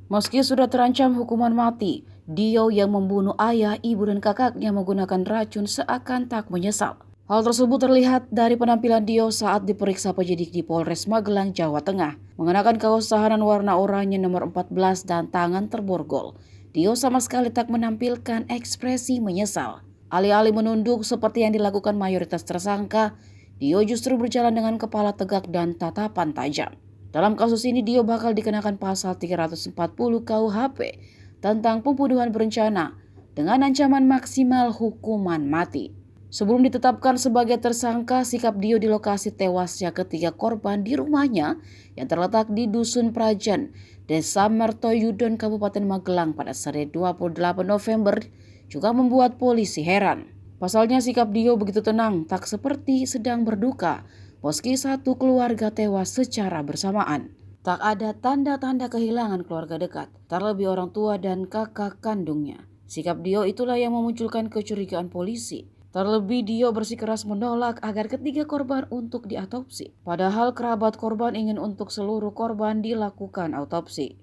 Meski sudah terancam hukuman mati, Dio yang membunuh ayah, ibu, dan kakaknya menggunakan racun seakan tak menyesal. Hal tersebut terlihat dari penampilan Dio saat diperiksa penyidik di Polres Magelang, Jawa Tengah. Mengenakan kaos tahanan warna oranye nomor 14 dan tangan terborgol, Dio sama sekali tak menampilkan ekspresi menyesal. Alih-alih menunduk seperti yang dilakukan mayoritas tersangka, Dio justru berjalan dengan kepala tegak dan tatapan tajam. Dalam kasus ini Dio bakal dikenakan pasal 340 KUHP tentang pembunuhan berencana dengan ancaman maksimal hukuman mati. Sebelum ditetapkan sebagai tersangka, sikap Dio di lokasi tewasnya ketiga korban di rumahnya yang terletak di Dusun Prajan, Desa Mertoyudon, Kabupaten Magelang pada Senin 28 November juga membuat polisi heran. Pasalnya sikap Dio begitu tenang, tak seperti sedang berduka, meski satu keluarga tewas secara bersamaan. Tak ada tanda-tanda kehilangan keluarga dekat, terlebih orang tua dan kakak kandungnya. Sikap Dio itulah yang memunculkan kecurigaan polisi. Terlebih Dio bersikeras menolak agar ketiga korban untuk diautopsi. Padahal kerabat korban ingin untuk seluruh korban dilakukan autopsi.